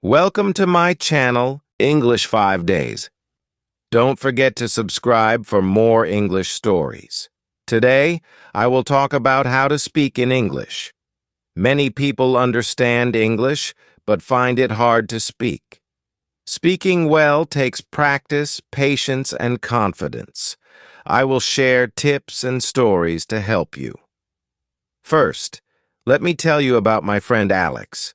Welcome to my channel, English 5 Days. Don't forget to subscribe for more English stories. Today, I will talk about how to speak in English. Many people understand English, but find it hard to speak. Speaking well takes practice, patience, and confidence. I will share tips and stories to help you. First, let me tell you about my friend Alex.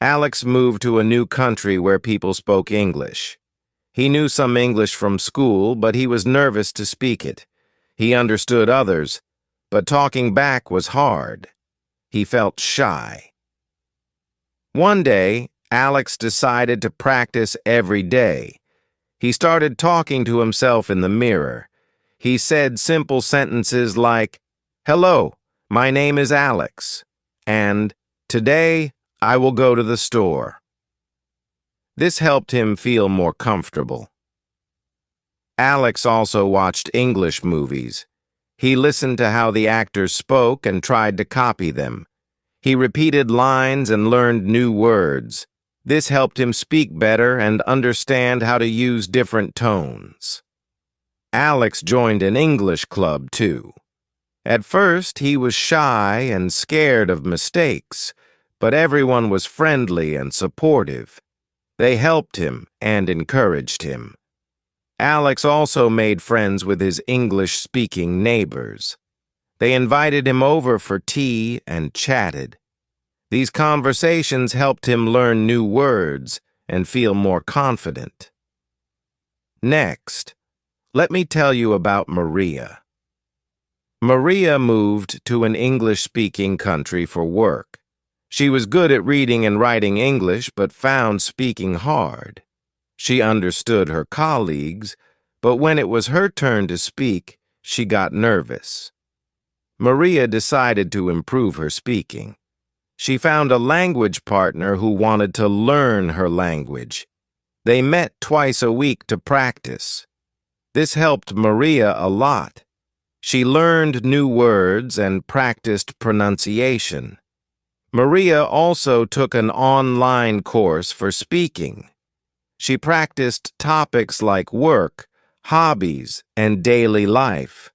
Alex moved to a new country where people spoke English. He knew some English from school, but he was nervous to speak it. He understood others, but talking back was hard. He felt shy. One day, Alex decided to practice every day. He started talking to himself in the mirror. He said simple sentences like, "Hello, my name is Alex," and "Today, I will go to the store." This helped him feel more comfortable. Alex also watched English movies. He listened to how the actors spoke and tried to copy them. He repeated lines and learned new words. This helped him speak better and understand how to use different tones. Alex joined an English club, too. At first, he was shy and scared of mistakes, but everyone was friendly and supportive. They helped him and encouraged him. Alex also made friends with his English-speaking neighbors. They invited him over for tea and chatted. These conversations helped him learn new words and feel more confident. Next, let me tell you about Maria. Maria moved to an English-speaking country for work. She was good at reading and writing English, but found speaking hard. She understood her colleagues, but when it was her turn to speak, she got nervous. Maria decided to improve her speaking. She found a language partner who wanted to learn her language. They met twice a week to practice. This helped Maria a lot. She learned new words and practiced pronunciation. Maria also took an online course for speaking. She practiced topics like work, hobbies, and daily life.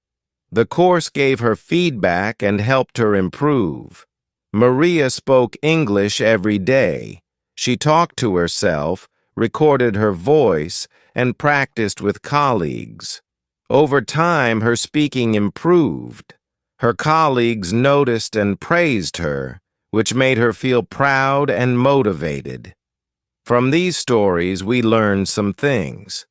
The course gave her feedback and helped her improve. Maria spoke English every day. She talked to herself, recorded her voice, and practiced with colleagues. Over time, her speaking improved. Her colleagues noticed and praised her, which made her feel proud and motivated. From these stories, we learn some things.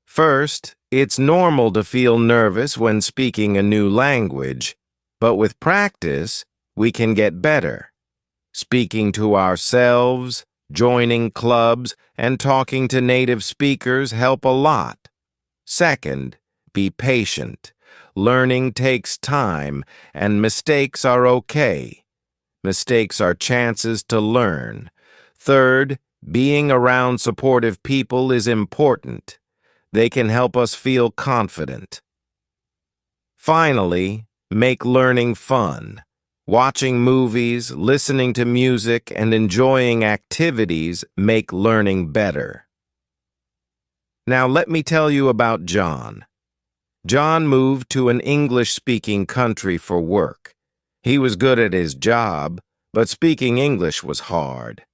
First, it's normal to feel nervous when speaking a new language, but with practice, we can get better. Speaking to ourselves, joining clubs, and talking to native speakers help a lot. Second, be patient. Learning takes time, and mistakes are okay. Mistakes are chances to learn. Third, being around supportive people is important. They can help us feel confident. Finally, make learning fun. Watching movies, listening to music, and enjoying activities make learning better. Now let me tell you about John. John moved to an English-speaking country for work. He was good at his job, but speaking English was hard.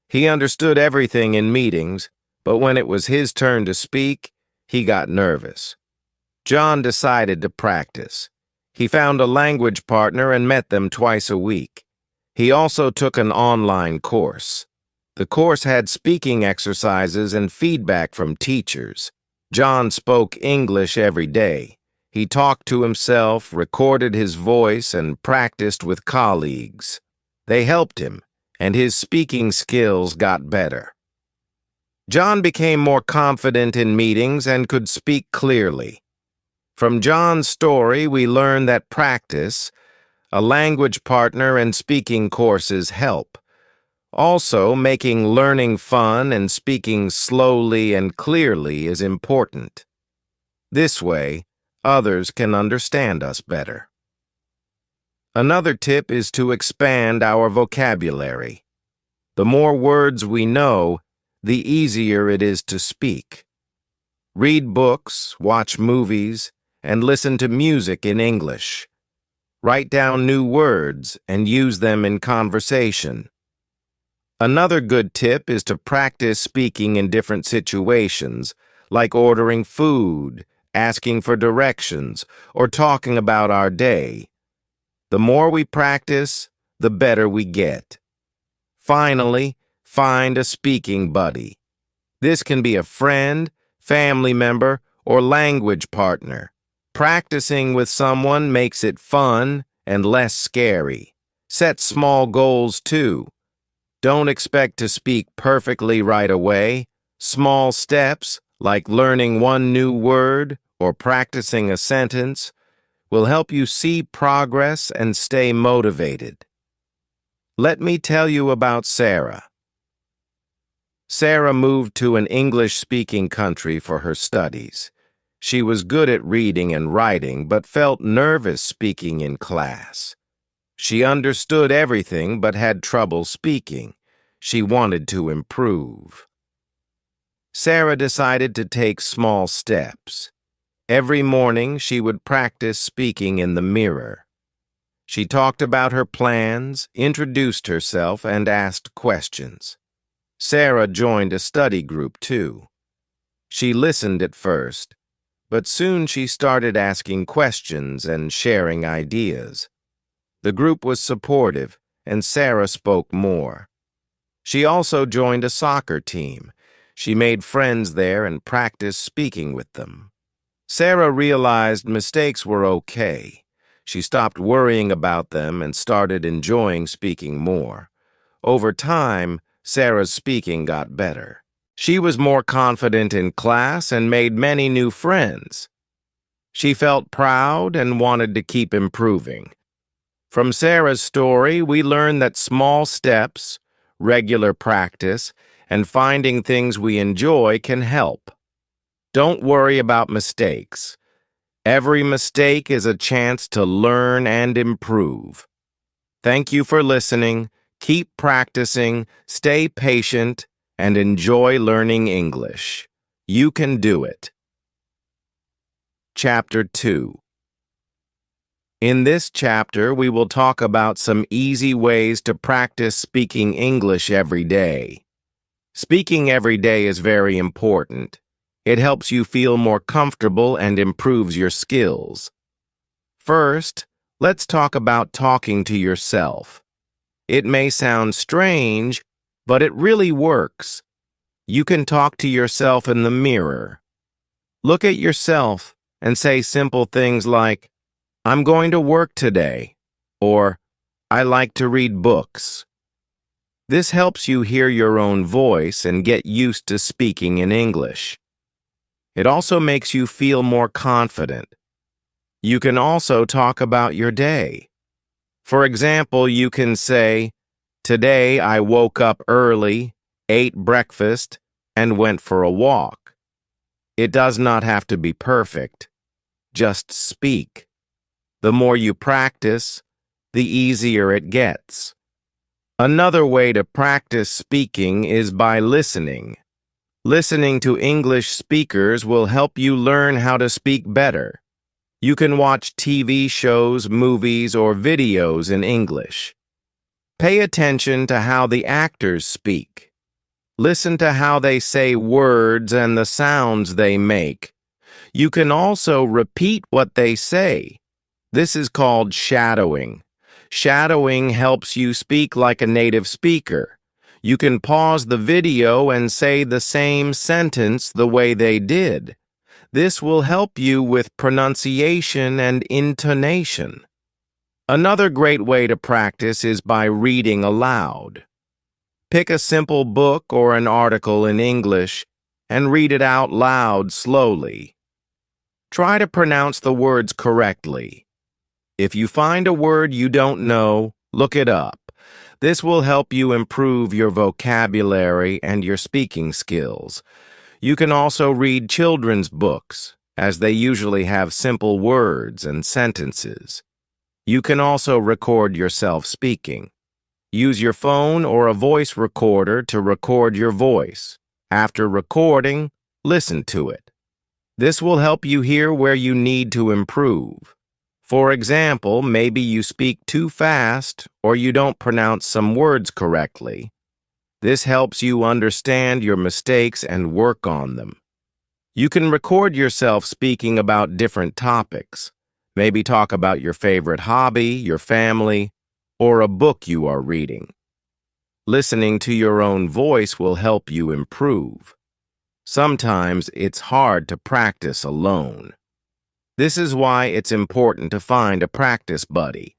He understood everything in meetings, but when it was his turn to speak, he got nervous. John decided to practice. He found a language partner and met them twice a week. He also took an online course. The course had speaking exercises and feedback from teachers. John spoke English every day. He talked to himself, recorded his voice, and practiced with colleagues. They helped him, and his speaking skills got better. John became more confident in meetings and could speak clearly. From John's story, we learn that practice, a language partner, and speaking courses help. Also, making learning fun and speaking slowly and clearly is important. This way, others can understand us better. Another tip is to expand our vocabulary. The more words we know, the easier it is to speak. Read books, watch movies, and listen to music in English. Write down new words and use them in conversation. Another good tip is to practice speaking in different situations, like ordering food, asking for directions, or talking about our day. The more we practice, the better we get. Finally, find a speaking buddy. This can be a friend, family member, or language partner. Practicing with someone makes it fun and less scary. Set small goals too. Don't expect to speak perfectly right away. Small steps, like learning one new word or practicing a sentence, will help you see progress and stay motivated. Let me tell you about Sarah. Sarah moved to an English-speaking country for her studies. She was good at reading and writing, but felt nervous speaking in class. She understood everything but had trouble speaking. She wanted to improve. Sarah decided to take small steps. Every morning, she would practice speaking in the mirror. She talked about her plans, introduced herself, and asked questions. Sarah joined a study group, too. She listened at first, but soon she started asking questions and sharing ideas. The group was supportive, and Sarah spoke more. She also joined a soccer team. She made friends there and practiced speaking with them. Sarah realized mistakes were okay. She stopped worrying about them and started enjoying speaking more. Over time, Sarah's speaking got better. She was more confident in class and made many new friends. She felt proud and wanted to keep improving. From Sarah's story, we learn that small steps, regular practice, and finding things we enjoy can help. Don't worry about mistakes. Every mistake is a chance to learn and improve. Thank you for listening. Keep practicing, stay patient, and enjoy learning English. You can do it. Chapter 2. In this chapter, we will talk about some easy ways to practice speaking English every day. Speaking every day is very important. It helps you feel more comfortable and improves your skills. First, let's talk about talking to yourself. It may sound strange, but it really works. You can talk to yourself in the mirror. Look at yourself and say simple things like, "I'm going to work today," or "I like to read books." This helps you hear your own voice and get used to speaking in English. It also makes you feel more confident. You can also talk about your day. For example, you can say, "Today I woke up early, ate breakfast, and went for a walk." It does not have to be perfect. Just speak. The more you practice, the easier it gets. Another way to practice speaking is by listening. Listening to English speakers will help you learn how to speak better. You can watch TV shows, movies, or videos in English. Pay attention to how the actors speak. Listen to how they say words and the sounds they make. You can also repeat what they say. This is called shadowing. Shadowing helps you speak like a native speaker. You can pause the video and say the same sentence the way they did. This will help you with pronunciation and intonation. Another great way to practice is by reading aloud. Pick a simple book or an article in English and read it out loud slowly. Try to pronounce the words correctly. If you find a word you don't know, look it up. This will help you improve your vocabulary and your speaking skills. You can also read children's books, as they usually have simple words and sentences. You can also record yourself speaking. Use your phone or a voice recorder to record your voice. After recording, listen to it. This will help you hear where you need to improve. For example, maybe you speak too fast or you don't pronounce some words correctly. This helps you understand your mistakes and work on them. You can record yourself speaking about different topics. Maybe talk about your favorite hobby, your family, or a book you are reading. Listening to your own voice will help you improve. Sometimes it's hard to practice alone. This is why it's important to find a practice buddy.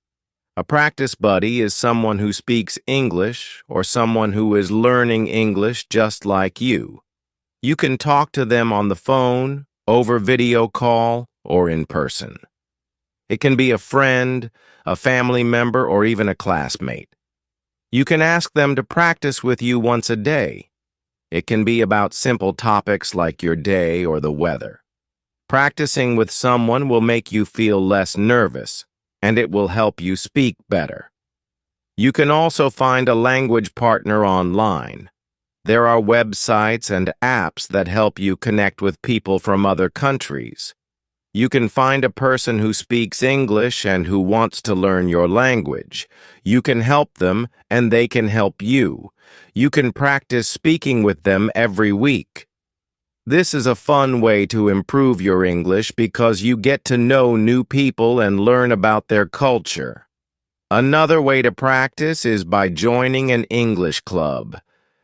A practice buddy is someone who speaks English or someone who is learning English just like you. You can talk to them on the phone, over video call, or in person. It can be a friend, a family member, or even a classmate. You can ask them to practice with you once a day. It can be about simple topics like your day or the weather. Practicing with someone will make you feel less nervous, and it will help you speak better. You can also find a language partner online. There are websites and apps that help you connect with people from other countries. You can find a person who speaks English and who wants to learn your language. You can help them, and they can help you. You can practice speaking with them every week. This is a fun way to improve your English because you get to know new people and learn about their culture. Another way to practice is by joining an English club.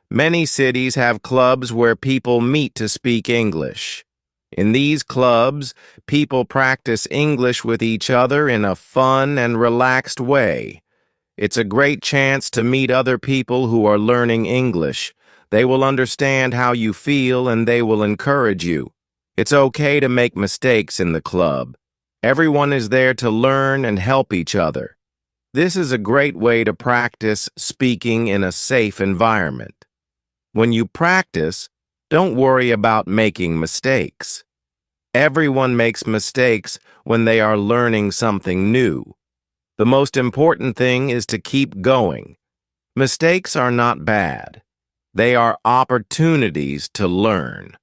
Many cities have clubs where people meet to speak English. In these clubs, people practice English with each other in a fun and relaxed way. It's a great chance to meet other people who are learning English. They will understand how you feel and they will encourage you. It's okay to make mistakes in the club. Everyone is there to learn and help each other. This is a great way to practice speaking in a safe environment. When you practice, don't worry about making mistakes. Everyone makes mistakes when they are learning something new. The most important thing is to keep going. Mistakes are not bad. They are opportunities to learn.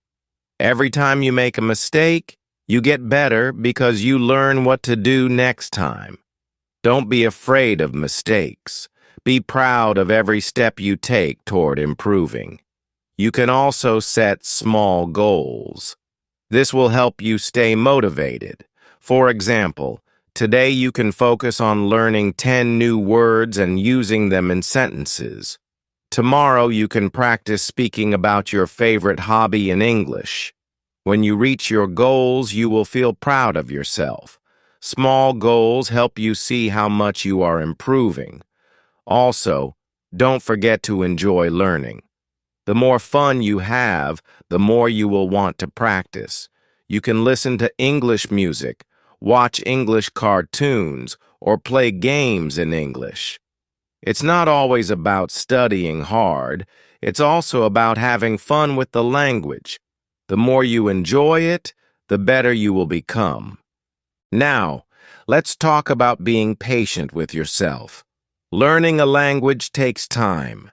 Every time you make a mistake, you get better because you learn what to do next time. Don't be afraid of mistakes. Be proud of every step you take toward improving. You can also set small goals. This will help you stay motivated. For example, today you can focus on learning 10 new words and using them in sentences. Tomorrow you can practice speaking about your favorite hobby in English. When you reach your goals, you will feel proud of yourself. Small goals help you see how much you are improving. Also, don't forget to enjoy learning. The more fun you have, the more you will want to practice. You can listen to English music, watch English cartoons, or play games in English. It's not always about studying hard. It's also about having fun with the language. The more you enjoy it, the better you will become. Now, let's talk about being patient with yourself. Learning a language takes time.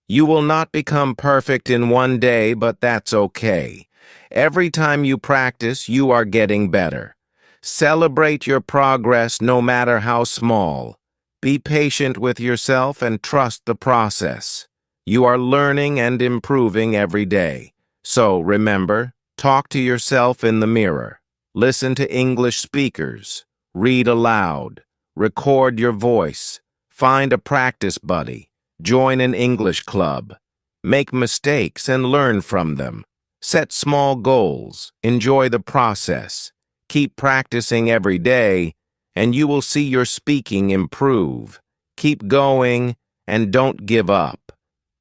You will not become perfect in one day, but that's okay. Every time you practice, you are getting better. Celebrate your progress no matter how small. Be patient with yourself and trust the process. You are learning and improving every day. So remember, talk to yourself in the mirror. Listen to English speakers. Read aloud. Record your voice. Find a practice buddy. Join an English club. Make mistakes and learn from them. Set small goals. Enjoy the process. Keep practicing every day, and you will see your speaking improve. Keep going and don't give up.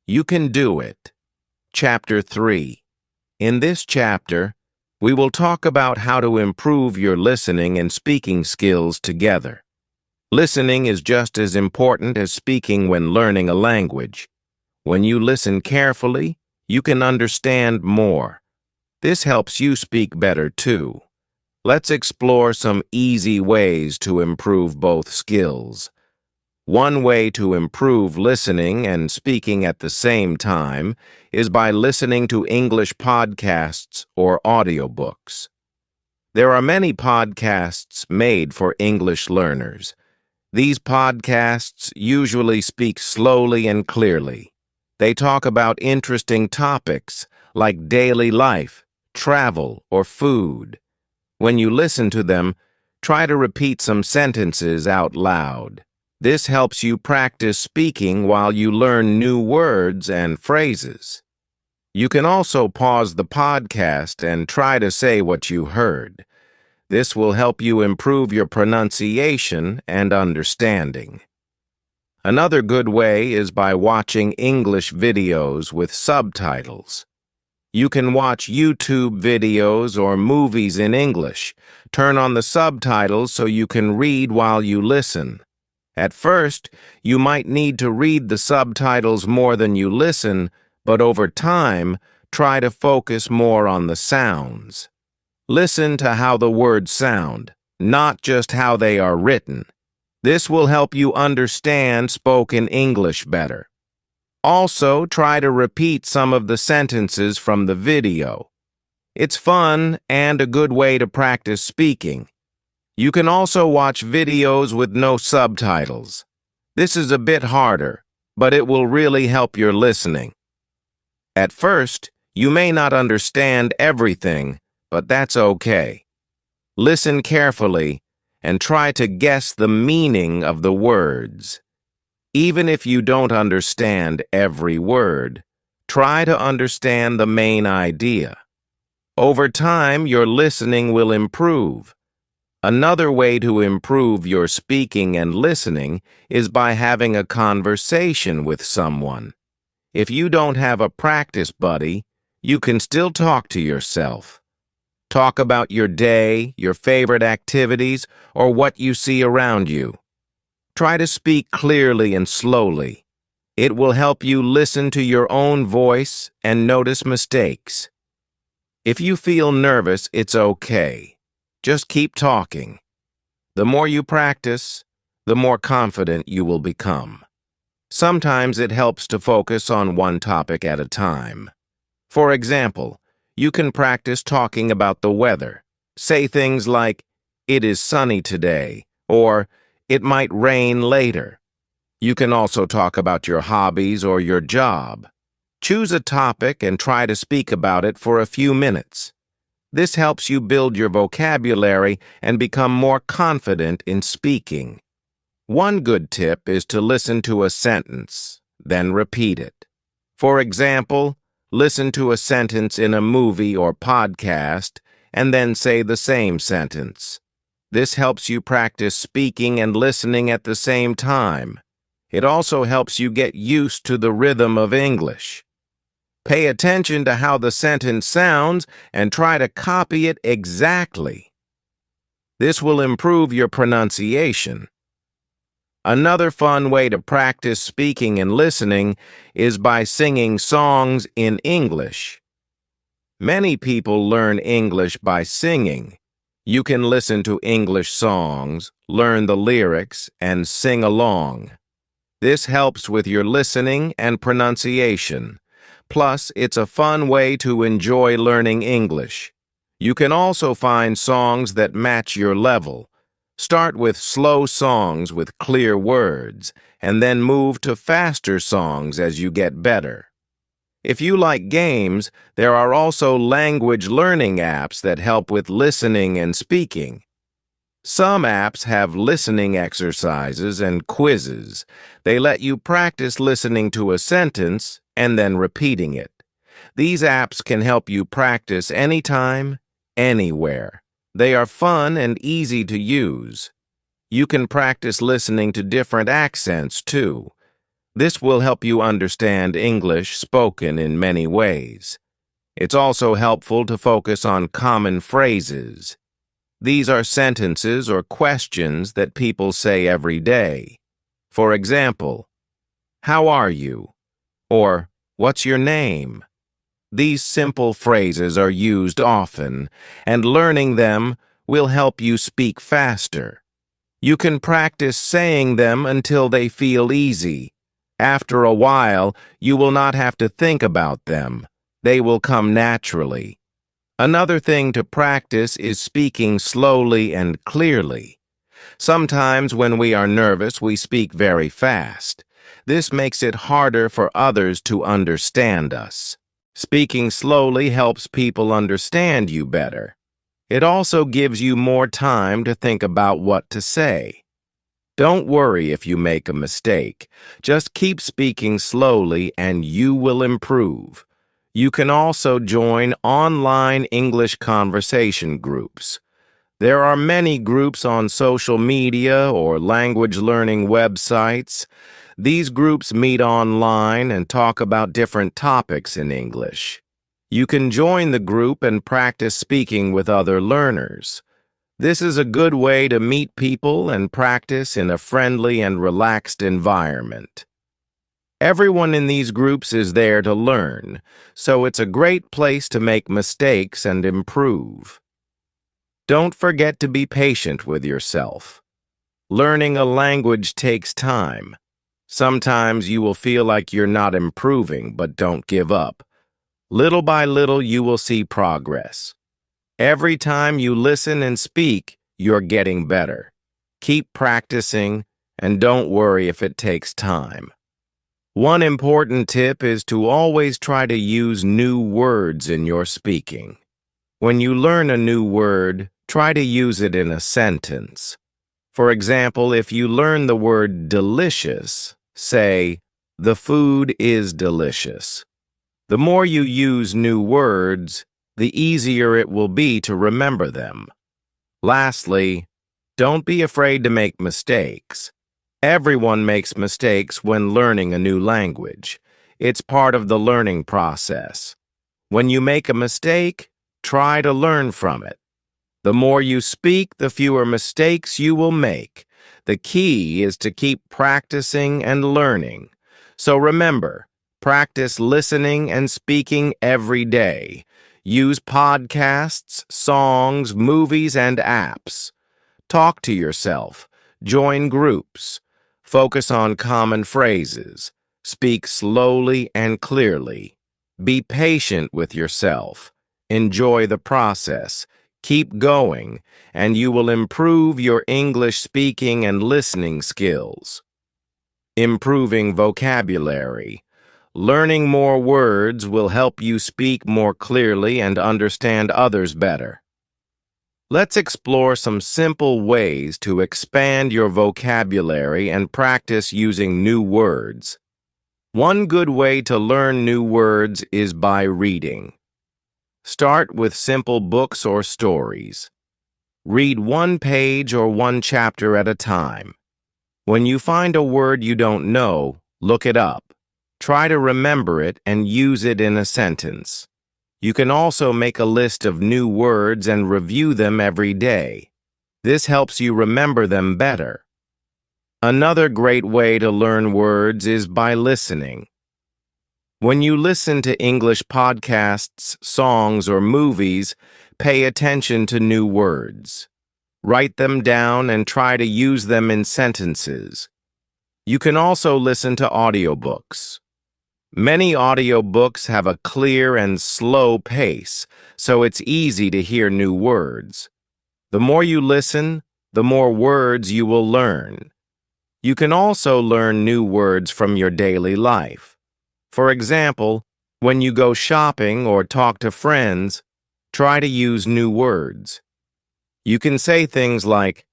You can do it. Chapter 3. In this chapter, we will talk about how to improve your listening and speaking skills together. Listening is just as important as speaking when learning a language. When you listen carefully, you can understand more. This helps you speak better too. Let's explore some easy ways to improve both skills. One way to improve listening and speaking at the same time is by listening to English podcasts or audiobooks. There are many podcasts made for English learners. These podcasts usually speak slowly and clearly. They talk about interesting topics like daily life, travel, or food. When you listen to them, try to repeat some sentences out loud. This helps you practice speaking while you learn new words and phrases. You can also pause the podcast and try to say what you heard. This will help you improve your pronunciation and understanding. Another good way is by watching English videos with subtitles. You can watch YouTube videos or movies in English. Turn on the subtitles so you can read while you listen. At first, you might need to read the subtitles more than you listen, but over time, try to focus more on the sounds. Listen to how the words sound, not just how they are written. This will help you understand spoken English better. Also, try to repeat some of the sentences from the video. It's fun and a good way to practice speaking. You can also watch videos with no subtitles. This is a bit harder, but it will really help your listening. At first, you may not understand everything, but that's okay. Listen carefully and try to guess the meaning of the words. Even if you don't understand every word, try to understand the main idea. Over time, your listening will improve. Another way to improve your speaking and listening is by having a conversation with someone. If you don't have a practice buddy, you can still talk to yourself. Talk about your day, your favorite activities, or what you see around you. Try to speak clearly and slowly. It will help you listen to your own voice and notice mistakes. If you feel nervous, it's okay. Just keep talking. The more you practice, the more confident you will become. Sometimes it helps to focus on one topic at a time. For example, you can practice talking about the weather. Say things like, "It is sunny today," or "It might rain later." You can also talk about your hobbies or your job. Choose a topic and try to speak about it for a few minutes. This helps you build your vocabulary and become more confident in speaking. One good tip is to listen to a sentence, then repeat it. For example, listen to a sentence in a movie or podcast, and then say the same sentence. This helps you practice speaking and listening at the same time. It also helps you get used to the rhythm of English. Pay attention to how the sentence sounds and try to copy it exactly. This will improve your pronunciation. Another fun way to practice speaking and listening is by singing songs in English. Many people learn English by singing. You can listen to English songs, learn the lyrics, and sing along. This helps with your listening and pronunciation. Plus, it's a fun way to enjoy learning English. You can also find songs that match your level. Start with slow songs with clear words, and then move to faster songs as you get better. If you like games, there are also language learning apps that help with listening and speaking. Some apps have listening exercises and quizzes. They let you practice listening to a sentence and then repeating it. These apps can help you practice anytime, anywhere. They are fun and easy to use. You can practice listening to different accents, too. This will help you understand English spoken in many ways. It's also helpful to focus on common phrases. These are sentences or questions that people say every day. For example, "How are you?" or "What's your name?" These simple phrases are used often, and learning them will help you speak faster. You can practice saying them until they feel easy. After a while, you will not have to think about them. They will come naturally. Another thing to practice is speaking slowly and clearly. Sometimes when we are nervous, we speak very fast. This makes it harder for others to understand us. Speaking slowly helps people understand you better. It also gives you more time to think about what to say. Don't worry if you make a mistake. Just keep speaking slowly and you will improve. You can also join online English conversation groups. There are many groups on social media or language learning websites. These groups meet online and talk about different topics in English. You can join the group and practice speaking with other learners. This is a good way to meet people and practice in a friendly and relaxed environment. Everyone in these groups is there to learn, so it's a great place to make mistakes and improve. Don't forget to be patient with yourself. Learning a language takes time. Sometimes you will feel like you're not improving, but don't give up. Little by little, you will see progress. Every time you listen and speak, you're getting better. Keep practicing, and don't worry if it takes time. One important tip is to always try to use new words in your speaking. When you learn a new word, try to use it in a sentence. For example, if you learn the word delicious, say, "The food is delicious." The more you use new words, the easier it will be to remember them. Lastly, don't be afraid to make mistakes. Everyone makes mistakes when learning a new language. It's part of the learning process. When you make a mistake, try to learn from it. The more you speak, the fewer mistakes you will make. The key is to keep practicing and learning. So remember, practice listening and speaking every day. Use podcasts, songs, movies, and apps. Talk to yourself. Join groups. Focus on common phrases. Speak slowly and clearly. Be patient with yourself. Enjoy the process. Keep going, and you will improve your English speaking and listening skills. Improving vocabulary. Learning more words will help you speak more clearly and understand others better. Let's explore some simple ways to expand your vocabulary and practice using new words. One good way to learn new words is by reading. Start with simple books or stories. Read one page or one chapter at a time. When you find a word you don't know, look it up. Try to remember it and use it in a sentence. You can also make a list of new words and review them every day. This helps you remember them better. Another great way to learn words is by listening. When you listen to English podcasts, songs, or movies, pay attention to new words. Write them down and try to use them in sentences. You can also listen to audiobooks. Many audiobooks have a clear and slow pace, so it's easy to hear new words. The more you listen, the more words you will learn. You can also learn new words from your daily life. For example, when you go shopping or talk to friends, try to use new words. You can say things like,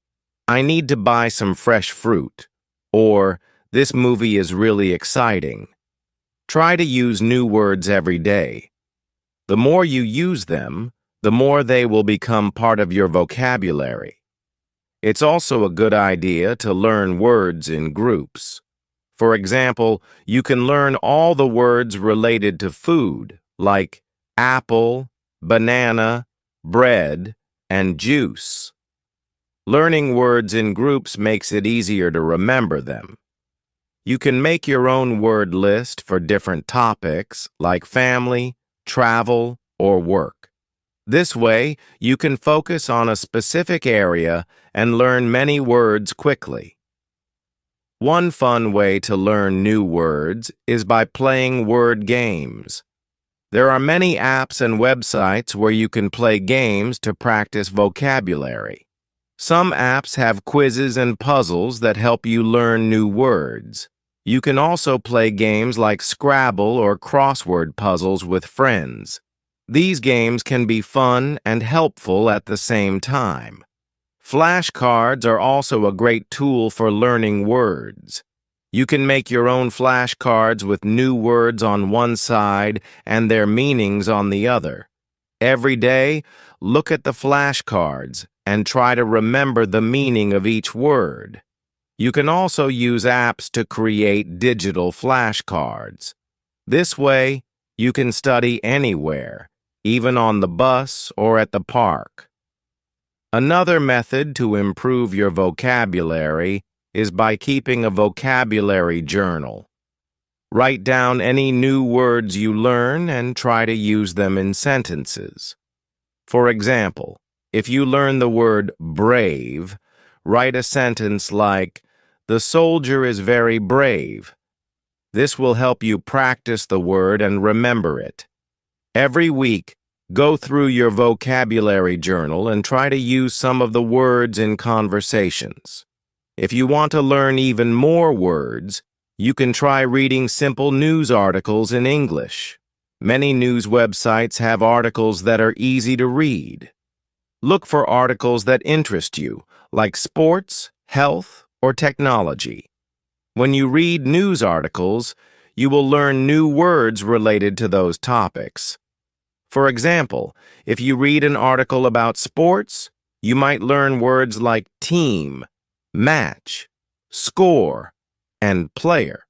"I need to buy some fresh fruit," or "This movie is really exciting." Try to use new words every day. The more you use them, the more they will become part of your vocabulary. It's also a good idea to learn words in groups. For example, you can learn all the words related to food, like apple, banana, bread, and juice. Learning words in groups makes it easier to remember them. You can make your own word list for different topics, like family, travel, or work. This way, you can focus on a specific area and learn many words quickly. One fun way to learn new words is by playing word games. There are many apps and websites where you can play games to practice vocabulary. Some apps have quizzes and puzzles that help you learn new words. You can also play games like Scrabble or crossword puzzles with friends. These games can be fun and helpful at the same time. Flashcards are also a great tool for learning words. You can make your own flashcards with new words on one side and their meanings on the other. Every day, look at the flashcards and try to remember the meaning of each word. You can also use apps to create digital flashcards. This way, you can study anywhere, even on the bus or at the park. Another method to improve your vocabulary is by keeping a vocabulary journal. Write down any new words you learn and try to use them in sentences. For example, if you learn the word brave, write a sentence like, "The soldier is very brave." This will help you practice the word and remember it. Every week, go through your vocabulary journal and try to use some of the words in conversations. If you want to learn even more words, you can try reading simple news articles in English. Many news websites have articles that are easy to read. Look for articles that interest you, like sports, health, or technology. When you read news articles, you will learn new words related to those topics. For example, if you read an article about sports, you might learn words like team, match, score, and player.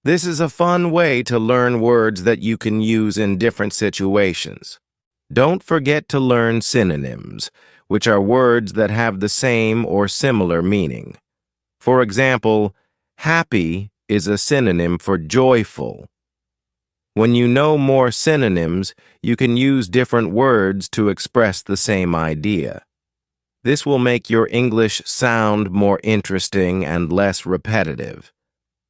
This is a fun way to learn words that you can use in different situations. Don't forget to learn synonyms, which are words that have the same or similar meaning. For example, happy is a synonym for joyful. When you know more synonyms, you can use different words to express the same idea. This will make your English sound more interesting and less repetitive.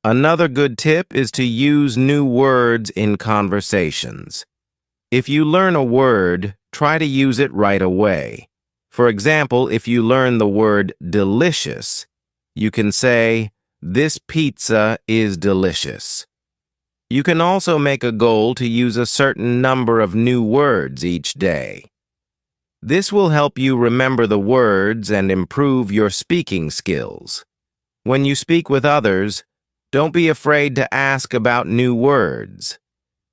Another good tip is to use new words in conversations. If you learn a word, try to use it right away. For example, if you learn the word delicious, you can say, "This pizza is delicious." You can also make a goal to use a certain number of new words each day. This will help you remember the words and improve your speaking skills. When you speak with others, don't be afraid to ask about new words.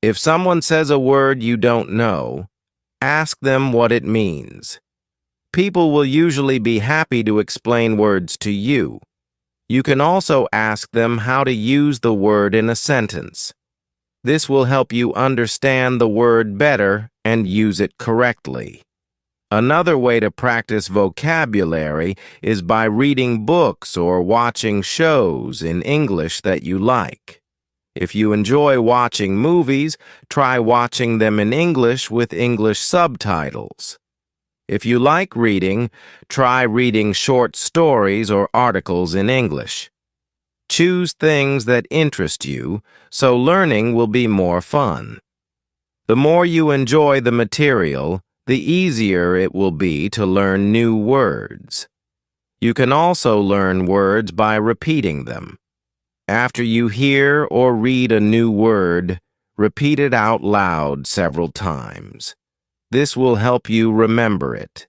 If someone says a word you don't know, ask them what it means. People will usually be happy to explain words to you. You can also ask them how to use the word in a sentence. This will help you understand the word better and use it correctly. Another way to practice vocabulary is by reading books or watching shows in English that you like. If you enjoy watching movies, try watching them in English with English subtitles. If you like reading, try reading short stories or articles in English. Choose things that interest you, so learning will be more fun. The more you enjoy the material, the easier it will be to learn new words. You can also learn words by repeating them. After you hear or read a new word, repeat it out loud several times. This will help you remember it.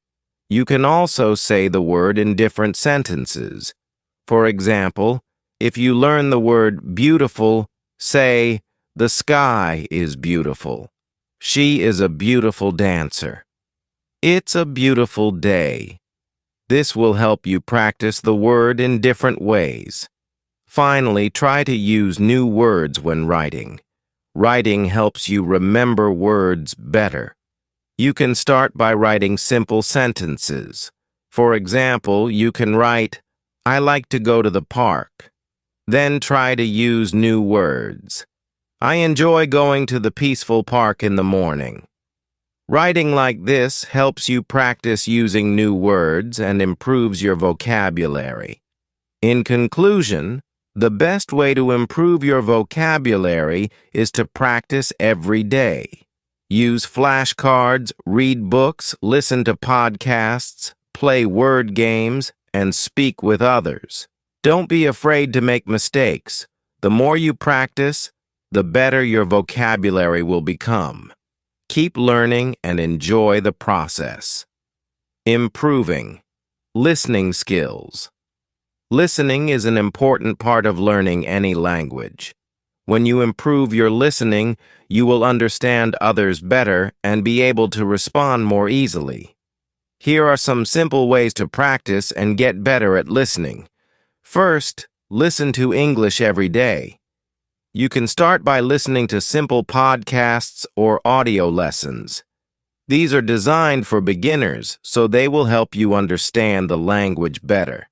You can also say the word in different sentences. For example, if you learn the word beautiful, say, "The sky is beautiful." "She is a beautiful dancer." "It's a beautiful day." This will help you practice the word in different ways. Finally, try to use new words when writing. Writing helps you remember words better. You can start by writing simple sentences. For example, you can write, "I like to go to the park." Then try to use new words. "I enjoy going to the peaceful park in the morning." Writing like this helps you practice using new words and improves your vocabulary. In conclusion, the best way to improve your vocabulary is to practice every day. Use flashcards, read books, listen to podcasts, play word games, and speak with others. Don't be afraid to make mistakes. The more you practice, the better your vocabulary will become. Keep learning and enjoy the process. Improving. Listening skills. Listening is an important part of learning any language. When you improve your listening, you will understand others better and be able to respond more easily. Here are some simple ways to practice and get better at listening. First, listen to English every day. You can start by listening to simple podcasts or audio lessons. These are designed for beginners, so they will help you understand the language better.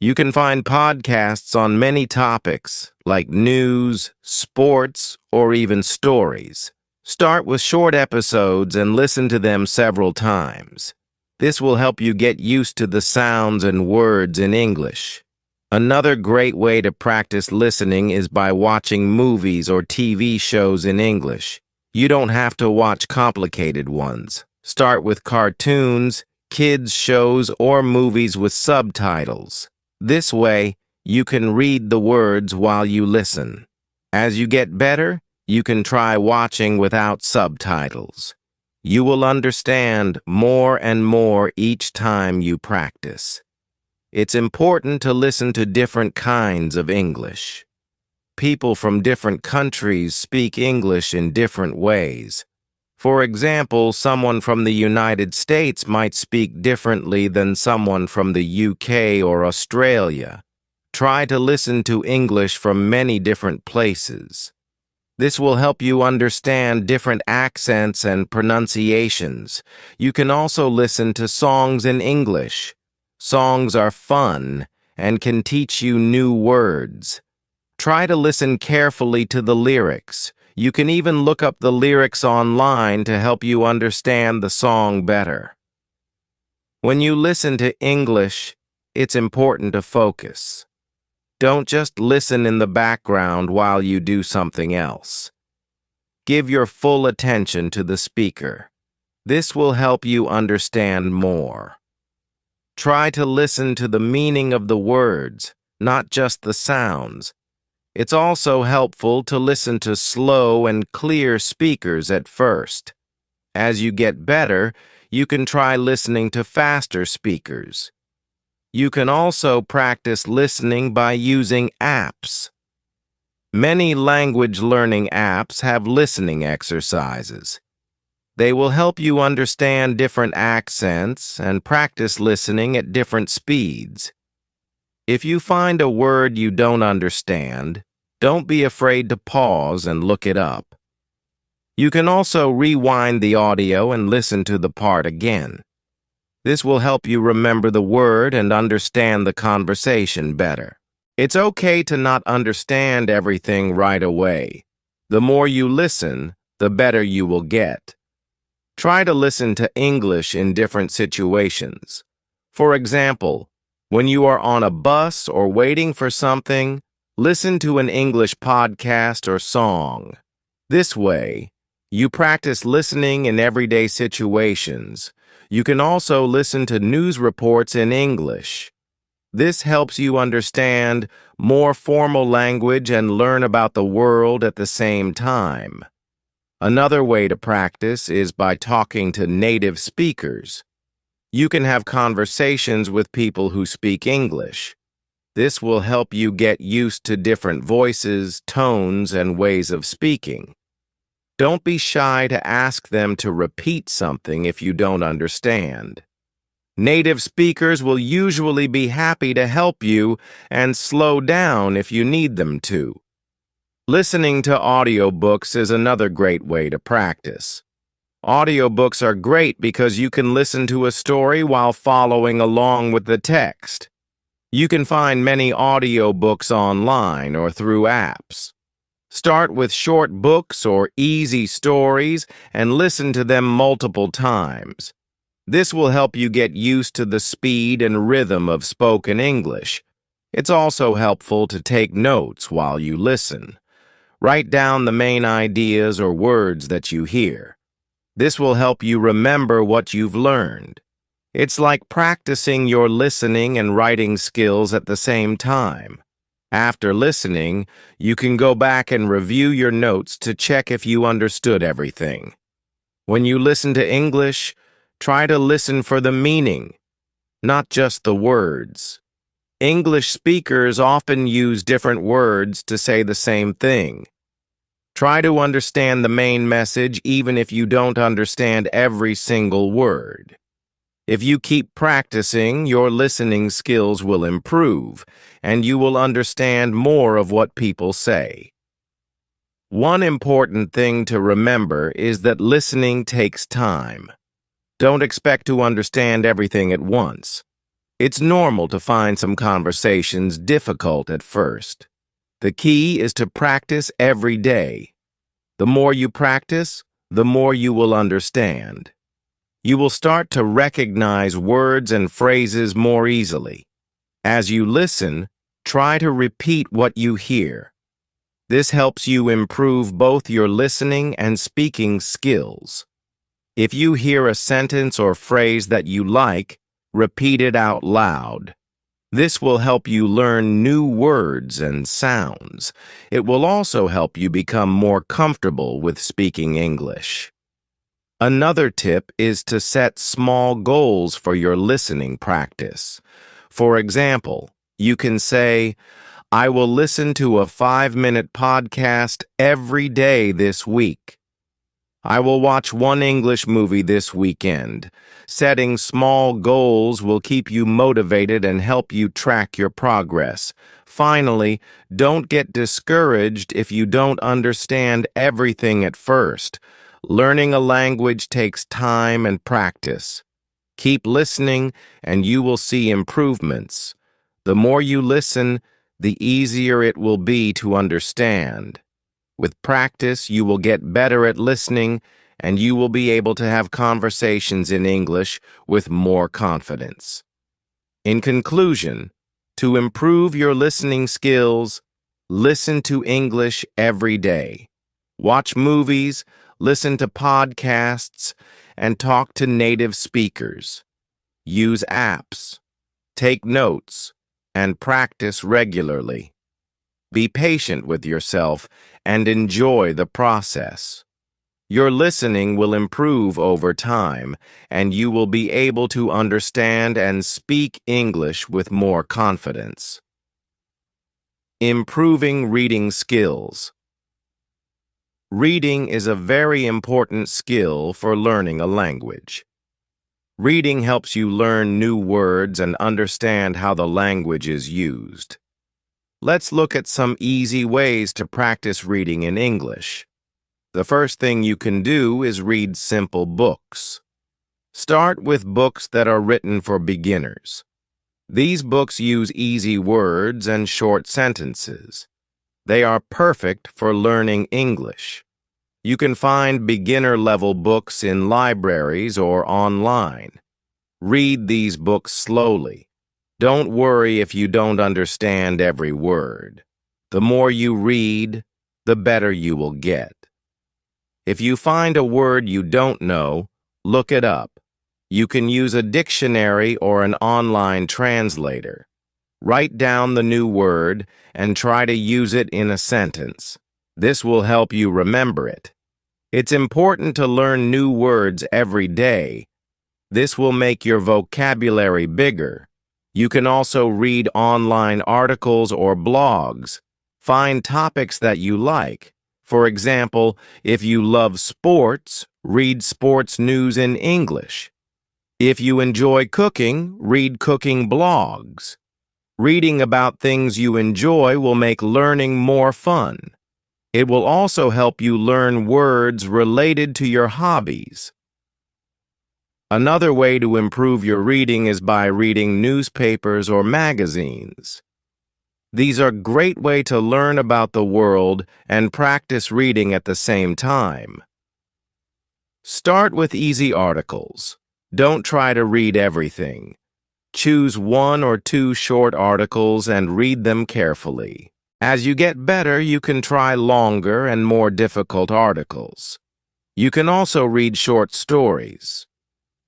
You can find podcasts on many topics, like news, sports, or even stories. Start with short episodes and listen to them several times. This will help you get used to the sounds and words in English. Another great way to practice listening is by watching movies or TV shows in English. You don't have to watch complicated ones. Start with cartoons, kids' shows, or movies with subtitles. This way, you can read the words while you listen. As you get better, you can try watching without subtitles. You will understand more and more each time you practice. It's important to listen to different kinds of English. People from different countries speak English in different ways. For example, someone from the United States might speak differently than someone from the UK or Australia. Try to listen to English from many different places. This will help you understand different accents and pronunciations. You can also listen to songs in English. Songs are fun and can teach you new words. Try to listen carefully to the lyrics. You can even look up the lyrics online to help you understand the song better. When you listen to English, it's important to focus. Don't just listen in the background while you do something else. Give your full attention to the speaker. This will help you understand more. Try to listen to the meaning of the words, not just the sounds. It's also helpful to listen to slow and clear speakers at first. As you get better, you can try listening to faster speakers. You can also practice listening by using apps. Many language learning apps have listening exercises. They will help you understand different accents and practice listening at different speeds. If you find a word you don't understand, don't be afraid to pause and look it up. You can also rewind the audio and listen to the part again. This will help you remember the word and understand the conversation better. It's okay to not understand everything right away. The more you listen, the better you will get. Try to listen to English in different situations. For example, when you are on a bus or waiting for something, listen to an English podcast or song. This way, you practice listening in everyday situations. You can also listen to news reports in English. This helps you understand more formal language and learn about the world at the same time. Another way to practice is by talking to native speakers. You can have conversations with people who speak English. This will help you get used to different voices, tones, and ways of speaking. Don't be shy to ask them to repeat something if you don't understand. Native speakers will usually be happy to help you and slow down if you need them to. Listening to audiobooks is another great way to practice. Audiobooks are great because you can listen to a story while following along with the text. You can find many audiobooks online or through apps. Start with short books or easy stories and listen to them multiple times. This will help you get used to the speed and rhythm of spoken English. It's also helpful to take notes while you listen. Write down the main ideas or words that you hear. This will help you remember what you've learned. It's like practicing your listening and writing skills at the same time. After listening, you can go back and review your notes to check if you understood everything. When you listen to English, try to listen for the meaning, not just the words. English speakers often use different words to say the same thing. Try to understand the main message even if you don't understand every single word. If you keep practicing, your listening skills will improve, and you will understand more of what people say. One important thing to remember is that listening takes time. Don't expect to understand everything at once. It's normal to find some conversations difficult at first. The key is to practice every day. The more you practice, the more you will understand. You will start to recognize words and phrases more easily. As you listen, try to repeat what you hear. This helps you improve both your listening and speaking skills. If you hear a sentence or phrase that you like, repeat it out loud. This will help you learn new words and sounds. It will also help you become more comfortable with speaking English. Another tip is to set small goals for your listening practice. For example, you can say, I will listen to a 5-minute podcast every day this week. I will watch one English movie this weekend. Setting small goals will keep you motivated and help you track your progress. Finally, don't get discouraged if you don't understand everything at first. Learning a language takes time and practice. Keep listening and you will see improvements. The more you listen, the easier it will be to understand. With practice, you will get better at listening, and you will be able to have conversations in English with more confidence. In conclusion, to improve your listening skills, listen to English every day. Watch movies, listen to podcasts, and talk to native speakers. Use apps, take notes, and practice regularly. Be patient with yourself and enjoy the process. Your listening will improve over time, and you will be able to understand and speak English with more confidence. Improving reading skills. Reading is a very important skill for learning a language. Reading helps you learn new words and understand how the language is used. Let's look at some easy ways to practice reading in English. The first thing you can do is read simple books. Start with books that are written for beginners. These books use easy words and short sentences. They are perfect for learning English. You can find beginner-level books in libraries or online. Read these books slowly. Don't worry if you don't understand every word. The more you read, the better you will get. If you find a word you don't know, look it up. You can use a dictionary or an online translator. Write down the new word and try to use it in a sentence. This will help you remember it. It's important to learn new words every day. This will make your vocabulary bigger. You can also read online articles or blogs. Find topics that you like. For example, if you love sports, read sports news in English. If you enjoy cooking, read cooking blogs. Reading about things you enjoy will make learning more fun. It will also help you learn words related to your hobbies. Another way to improve your reading is by reading newspapers or magazines. These are a great way to learn about the world and practice reading at the same time. Start with easy articles. Don't try to read everything. Choose 1 or 2 short articles and read them carefully. As you get better, you can try longer and more difficult articles. You can also read short stories.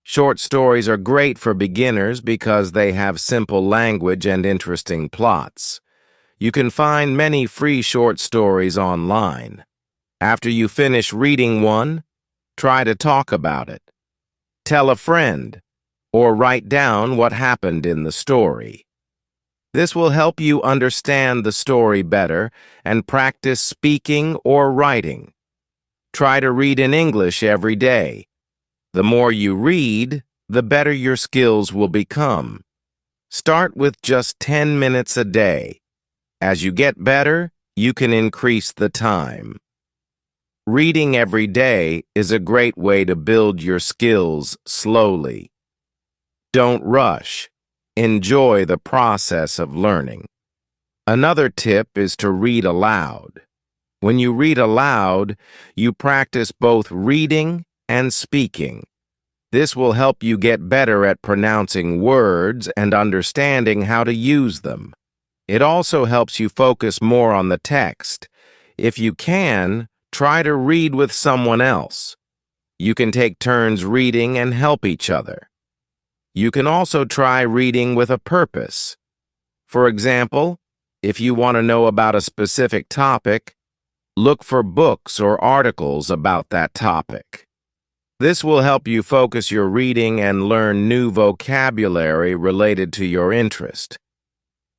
Short stories are great for beginners because they have simple language and interesting plots. You can find many free short stories online. After you finish reading one, try to talk about it. Tell a friend, or write down what happened in the story. This will help you understand the story better and practice speaking or writing. Try to read in English every day. The more you read, the better your skills will become. Start with just 10 minutes a day. As you get better, you can increase the time. Reading every day is a great way to build your skills slowly. Don't rush. Enjoy the process of learning. Another tip is to read aloud. When you read aloud, you practice both reading and speaking. This will help you get better at pronouncing words and understanding how to use them. It also helps you focus more on the text. If you can, try to read with someone else. You can take turns reading and help each other. You can also try reading with a purpose. For example, if you want to know about a specific topic, look for books or articles about that topic. This will help you focus your reading and learn new vocabulary related to your interest.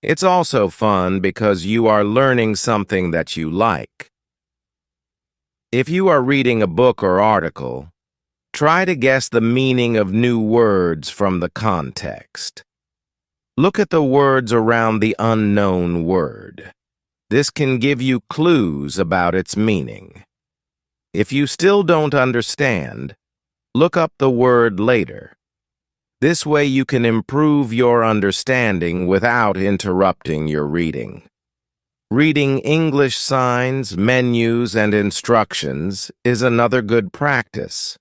It's also fun because you are learning something that you like. If you are reading a book or article, try to guess the meaning of new words from the context. Look at the words around the unknown word. This can give you clues about its meaning. If you still don't understand, look up the word later. This way you can improve your understanding without interrupting your reading. Reading English signs, menus, and instructions is another good practice.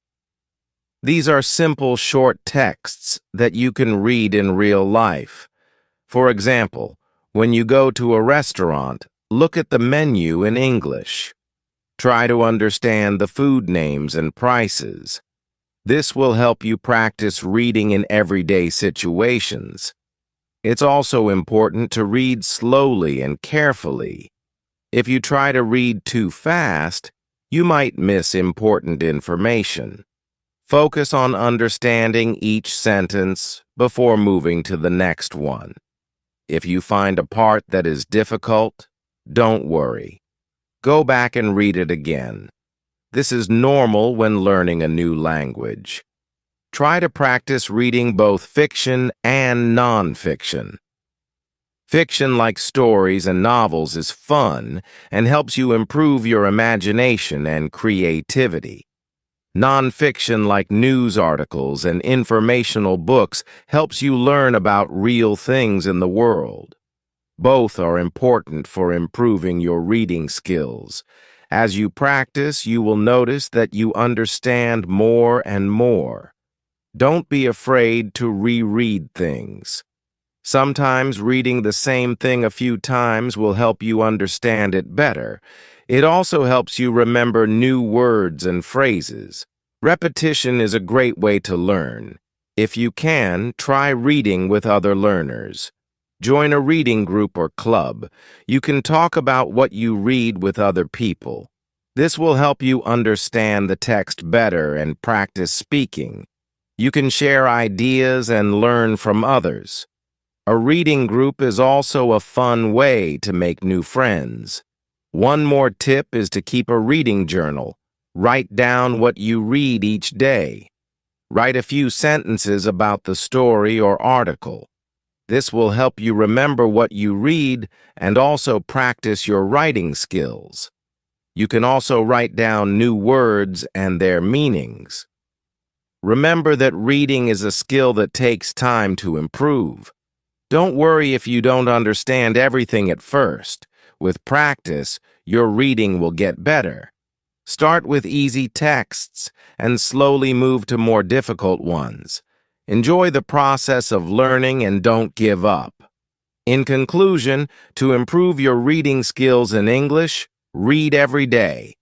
These are simple, short texts that you can read in real life. For example, when you go to a restaurant, look at the menu in English. Try to understand the food names and prices. This will help you practice reading in everyday situations. It's also important to read slowly and carefully. If you try to read too fast, you might miss important information. Focus on understanding each sentence before moving to the next one. If you find a part that is difficult, don't worry. Go back and read it again. This is normal when learning a new language. Try to practice reading both fiction and non-fiction. Fiction, like stories and novels, is fun and helps you improve your imagination and creativity. Non-fiction, like news articles and informational books, helps you learn about real things in the world. Both are important for improving your reading skills. As you practice, you will notice that you understand more and more. Don't be afraid to reread things. Sometimes reading the same thing a few times will help you understand it better. It also helps you remember new words and phrases. Repetition is a great way to learn. If you can, try reading with other learners. Join a reading group or club. You can talk about what you read with other people. This will help you understand the text better and practice speaking. You can share ideas and learn from others. A reading group is also a fun way to make new friends. One more tip is to keep a reading journal. Write down what you read each day. Write a few sentences about the story or article. This will help you remember what you read and also practice your writing skills. You can also write down new words and their meanings. Remember that reading is a skill that takes time to improve. Don't worry if you don't understand everything at first. With practice, your reading will get better. Start with easy texts and slowly move to more difficult ones. Enjoy the process of learning and don't give up. In conclusion, to improve your reading skills in English, read every day.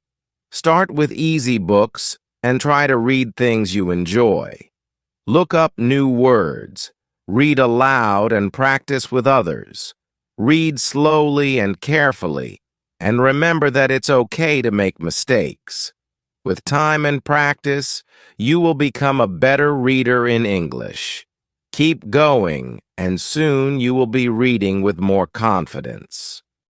Start with easy books and try to read things you enjoy. Look up new words. Read aloud and practice with others. Read slowly and carefully, and remember that it's okay to make mistakes. With time and practice, you will become a better reader in English. Keep going, and soon you will be reading with more confidence.